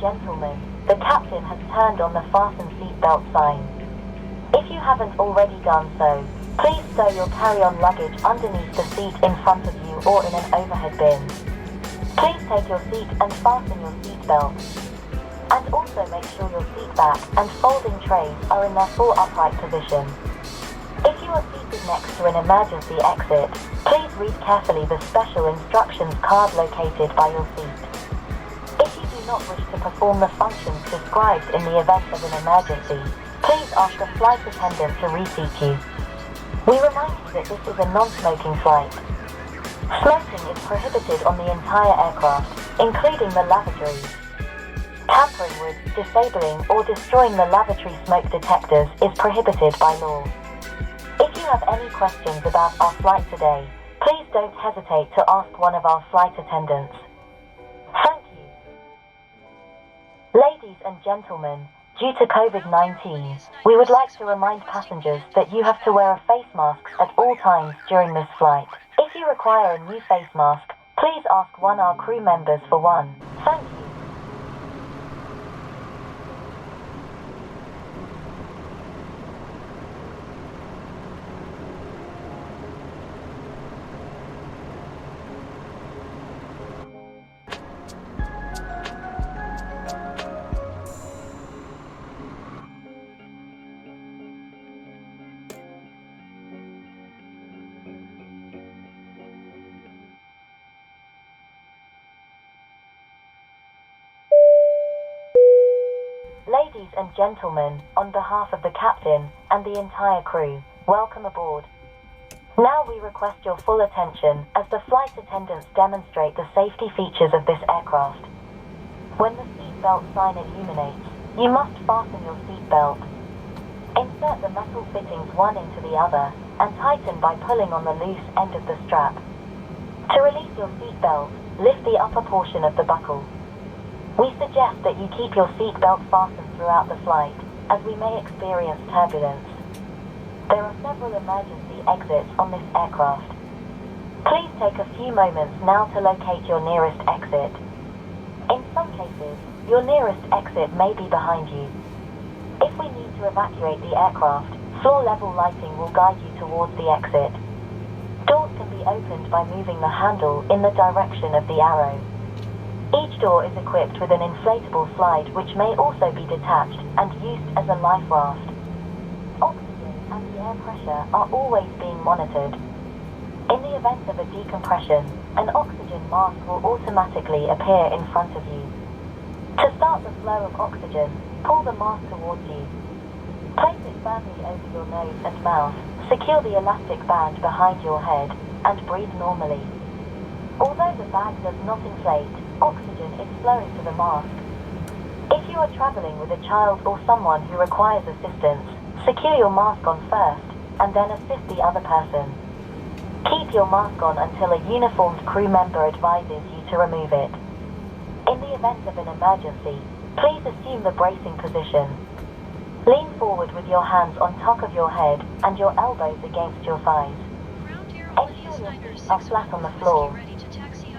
gentlemen, the captain has turned on the fasten seatbelt sign. If you haven't already done so, please stow your carry-on luggage underneath the seat in front of you or in an overhead bin. Please take your seat and fasten your seatbelt. And also make sure your seat back and folding trays are in their full upright position. If you are seated next to an emergency exit, please read carefully the special instructions card located by your seat. If you do not wish to perform the functions described in the event of an emergency, please ask a flight attendant to reseat you. We remind you that this is a non-smoking flight. Smoking is prohibited on the entire aircraft, including the lavatories. Tampering with, disabling, or destroying the lavatory smoke detectors is prohibited by law. If you have any questions about our flight today, please don't hesitate to ask one of our flight attendants. Thank you. Ladies and gentlemen, due to COVID-19, we would like to remind passengers that you have to wear a face mask at all times during this flight. If you require a new face mask, please ask one of our crew members for one. Thank you. Ladies and gentlemen, on behalf of the captain and the entire crew, welcome aboard. Now we request your full attention as the flight attendants demonstrate the safety features of this aircraft. When the seatbelt sign illuminates, you must fasten your seatbelt. Insert the metal fittings one into the other and tighten by pulling on the loose end of the strap. To release your seatbelt, lift the upper portion of the buckle. We suggest that you keep your seatbelt fastened throughout the flight, as we may experience turbulence. There are several emergency exits on this aircraft. Please take a few moments now to locate your nearest exit. In some cases, your nearest exit may be behind you. If we need to evacuate the aircraft, floor-level lighting will guide you towards the exit. Doors can be opened by moving the handle in the direction of the arrow. Each door is equipped with an inflatable slide which may also be detached and used as a life raft. Oxygen and the air pressure are always being monitored. In the event of a decompression, an oxygen mask will automatically appear in front of you. To start the flow of oxygen, pull the mask towards you. Place it firmly over your nose and mouth, secure the elastic band behind your head, and breathe normally. Although the bag does not inflate, oxygen is flowing to the mask. If you are traveling with a child or someone who requires assistance, secure your mask on first, and then assist the other person. Keep your mask on until a uniformed crew member advises you to remove it. In the event of an emergency, please assume the bracing position. Lean forward with your hands on top of your head and your elbows against your thighs. Ensure your feet are flat on the floor.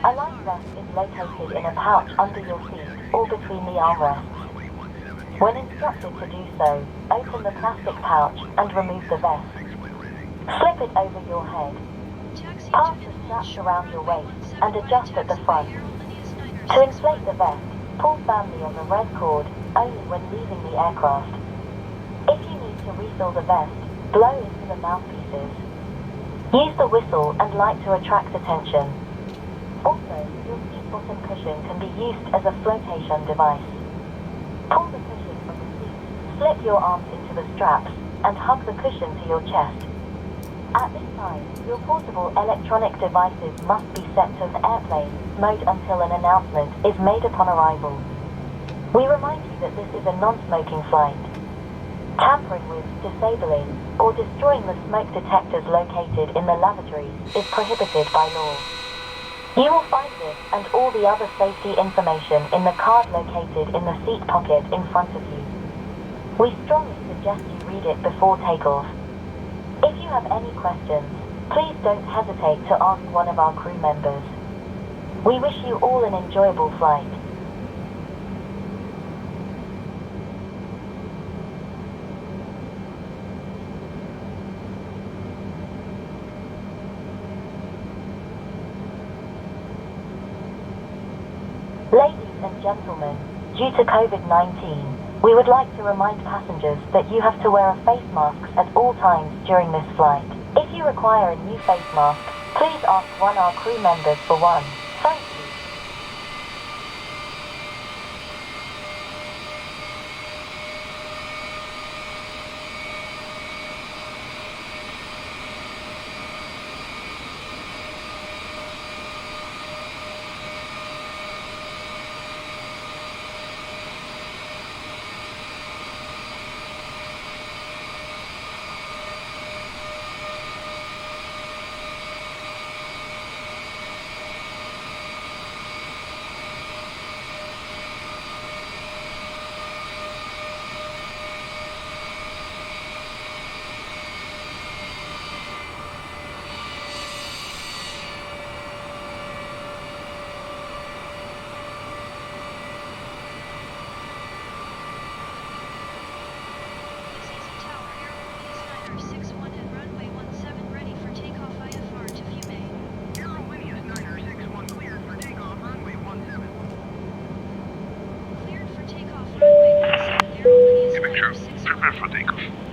A life vest is located in a pouch under your seat or between the armrests. When instructed to do so, open the plastic pouch and remove the vest. Slip it over your head. Pass the straps around your waist and adjust at the front. To inflate the vest, pull firmly on the red cord only when leaving the aircraft. If you need to refill the vest, blow into the mouthpieces. Use the whistle and light to attract attention. Also, your seat bottom cushion can be used as a flotation device. Pull the cushion from the seat, slip your arms into the straps, and hug the cushion to your chest. At this time, your portable electronic devices must be set to an airplane mode until an announcement is made upon arrival. We remind you that this is a non-smoking flight. Tampering with, disabling, or destroying the smoke detectors located in the lavatories is prohibited by law. You will find this and all the other safety information in the card located in the seat pocket in front of you. We strongly suggest you read it before takeoff. If you have any questions, please don't hesitate to ask one of our crew members. We wish you all an enjoyable flight. Ladies and gentlemen, due to COVID-19, we would like to remind passengers that you have to wear a face mask at all times during this flight. If you require a new face mask, please ask one of our crew members for one. Thank you. Prepare for takeoff.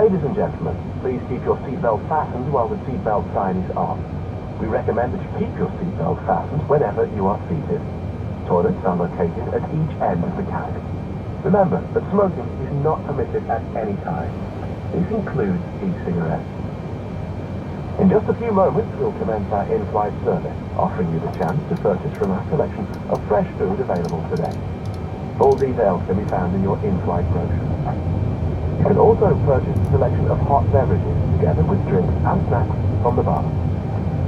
Ladies and gentlemen, please keep your seatbelt fastened while the seatbelt sign is on. We recommend that you keep your seatbelt fastened whenever you are seated. Toilets are located at each end of the cabin. Remember that smoking is not permitted at any time. This includes e-cigarettes. In just a few moments, we'll commence our in-flight service, offering you the chance to purchase from our selection of fresh food available today. Full details can be found in your in-flight brochure. You can also purchase a selection of hot beverages together with drinks and snacks from the bar.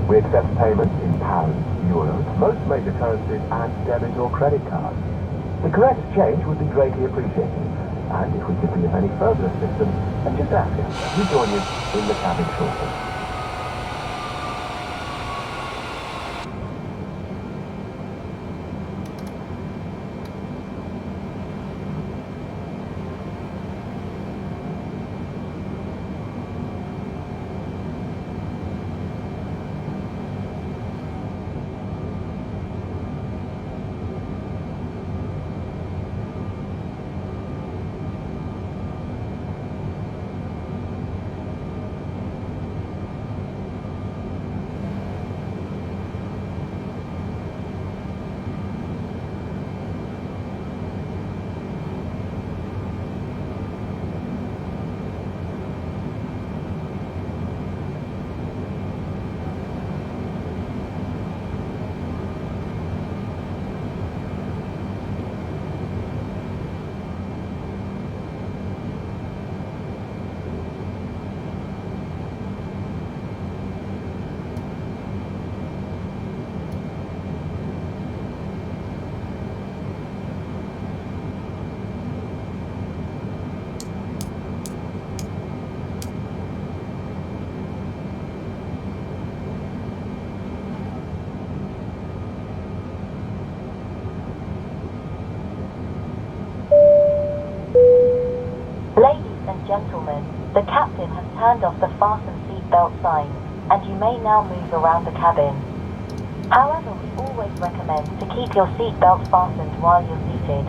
We accept payments in pounds, euros, most major currencies, and debit or credit cards. The correct exchange would be greatly appreciated, and if we could be of any further assistance, then just ask us as we join you in the cabin shortly. Ladies and gentlemen, the captain has turned off the fasten seatbelt sign, and you may now move around the cabin. However, we always recommend to keep your seatbelt fastened while you're seated.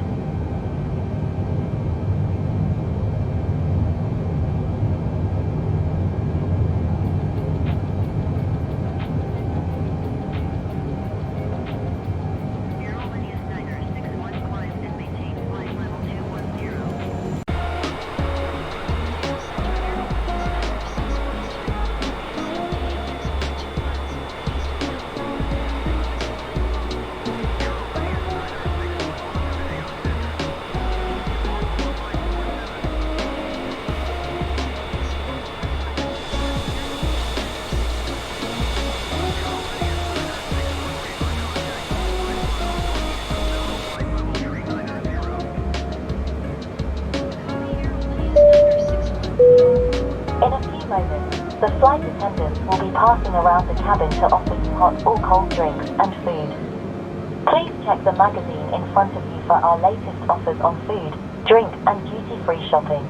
In a few moments, the flight attendants will be passing around the cabin to offer you hot or cold drinks and food. Please check the magazine in front of you for our latest offers on food, drink and duty-free shopping.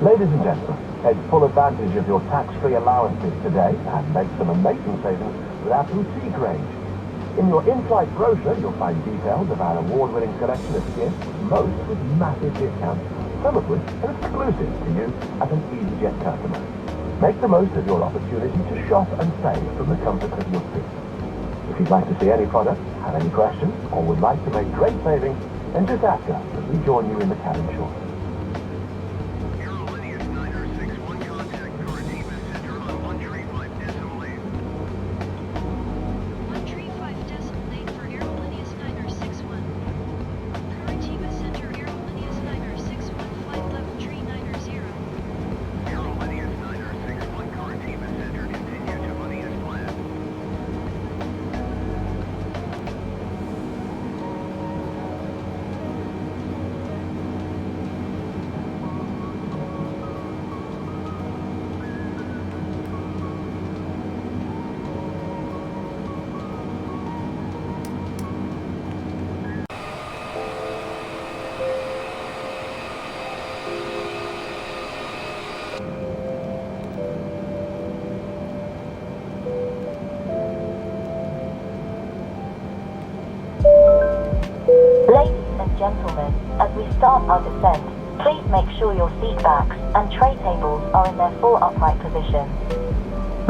Ladies and gentlemen, take full advantage of your tax-free allowances today and make some amazing savings with our boutique range. In your in-flight brochure, you'll find details of our award-winning selection of gifts, most with massive discounts, some of which are exclusive to you as an EasyJet customer. Make the most of your opportunity to shop and save from the comfort of your seat. If you'd like to see any products, have any questions, or would like to make great savings, then just ask us as we join you in the cabin shortly. gentlemen, as we start our descent, please make sure your seat backs and tray tables are in their full upright position.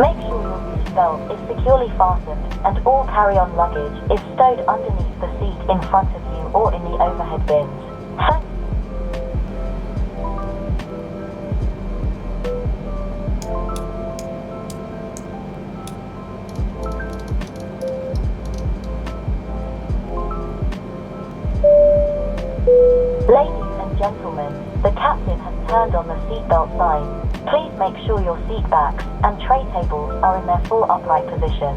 Make sure your seat belt is securely fastened and all carry-on luggage is stowed underneath the seat in front of you or in the overhead bins. Thank you. Ladies and gentlemen, the captain has turned on the seatbelt sign. Please make sure your seat backs and tray tables are in their full upright position.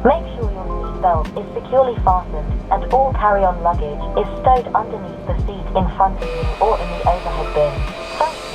Make sure your seat belt is securely fastened and all carry-on luggage is stowed underneath the seat in front of you or in the overhead bin. Thank you.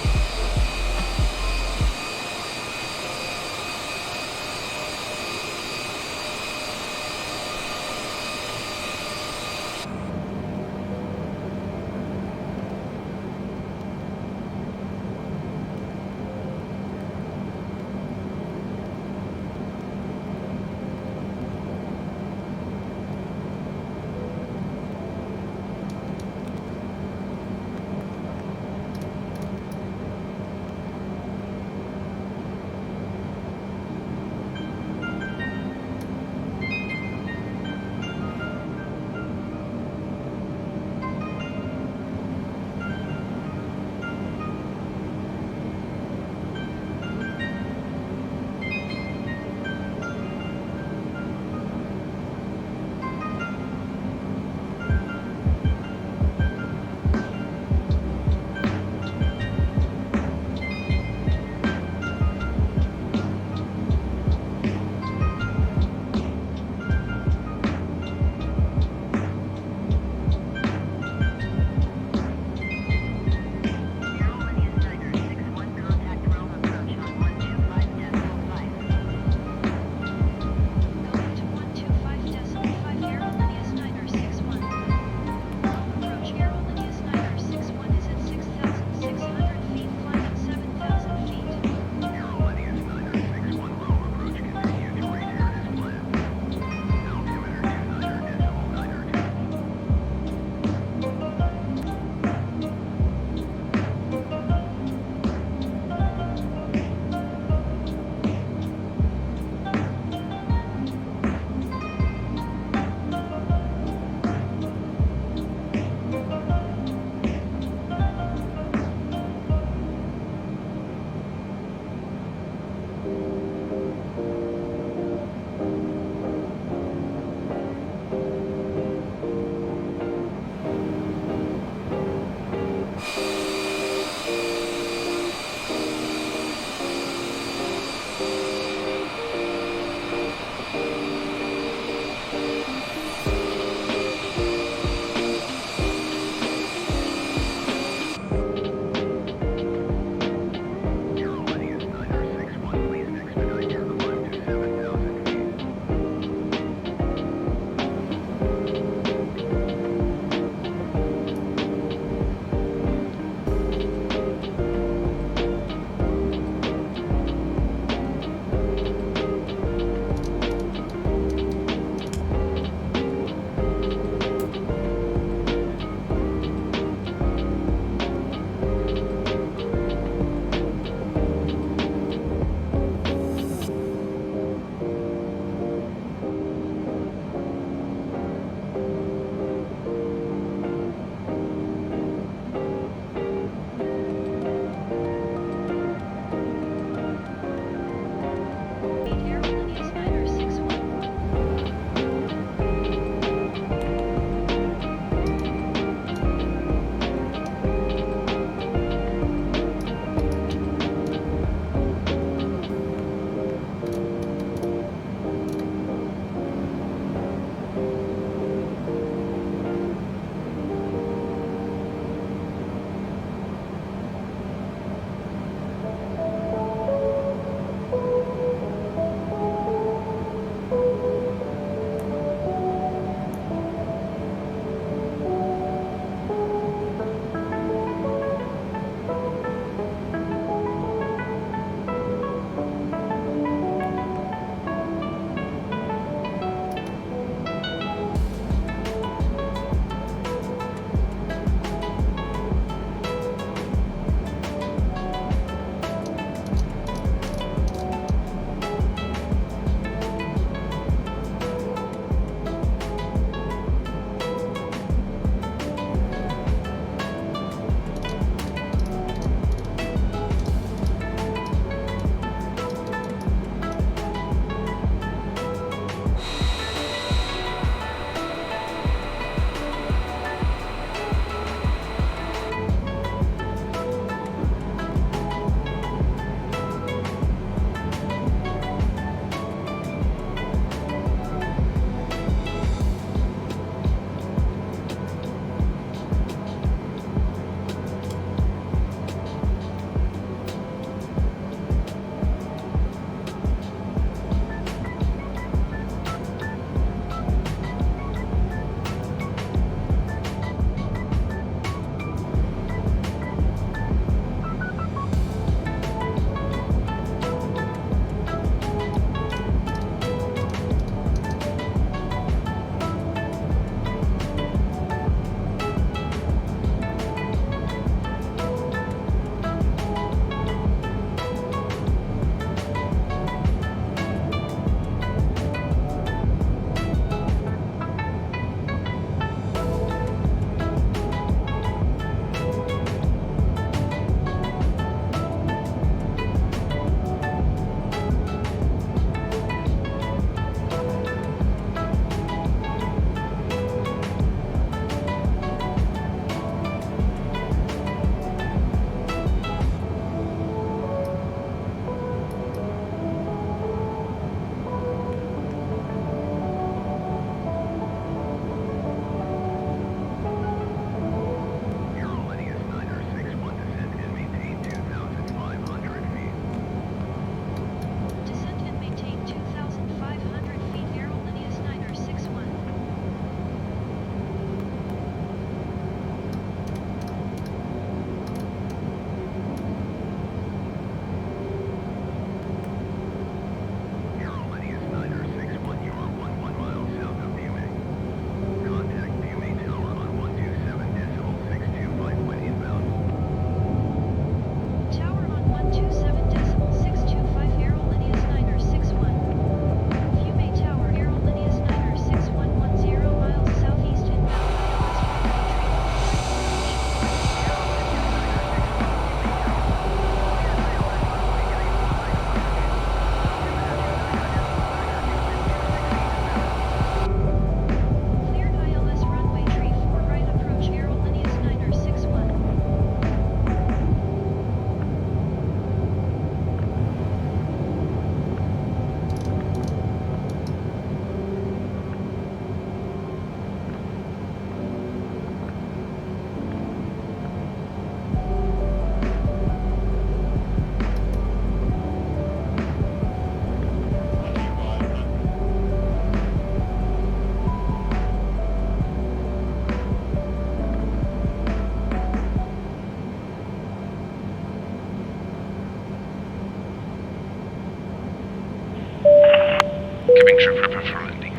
Giving trip prepare for landing.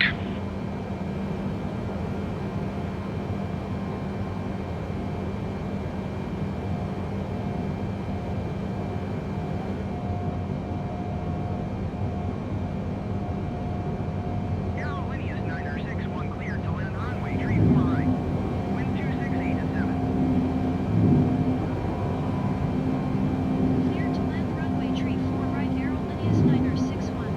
AEROLINEAS 9061 cleared to land runway 35. Wind 268 at 7. Clear to land runway tree 4 right, AEROLINEAS 9061.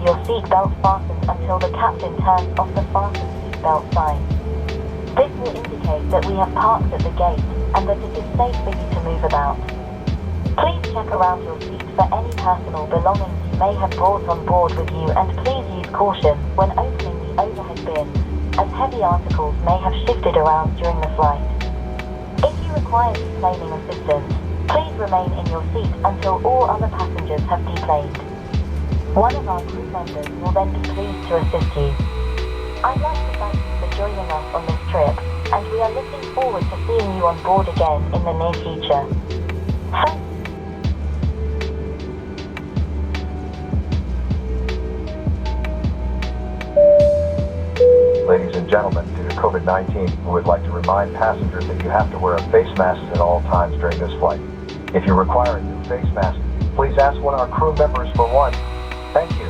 your seatbelt fastened until the captain turns off the fasten seatbelt sign. This will indicate that we have parked at the gate and that it is safe for you to move about. Please check around your seat for any personal belongings you may have brought on board with you, and please use caution when opening the overhead bin, as heavy articles may have shifted around during the flight. If you require deplaning assistance, please remain in your seat until all other passengers have deplaned. One of our crew members will then be pleased to assist you. I'd like to thank you for joining us on this trip, and we are looking forward to seeing you on board again in the near future. Thank you. Ladies and gentlemen, due to COVID-19, we would like to remind passengers that you have to wear a face mask at all times during this flight. If you require a new face mask, please ask one of our crew members for one. Thank you.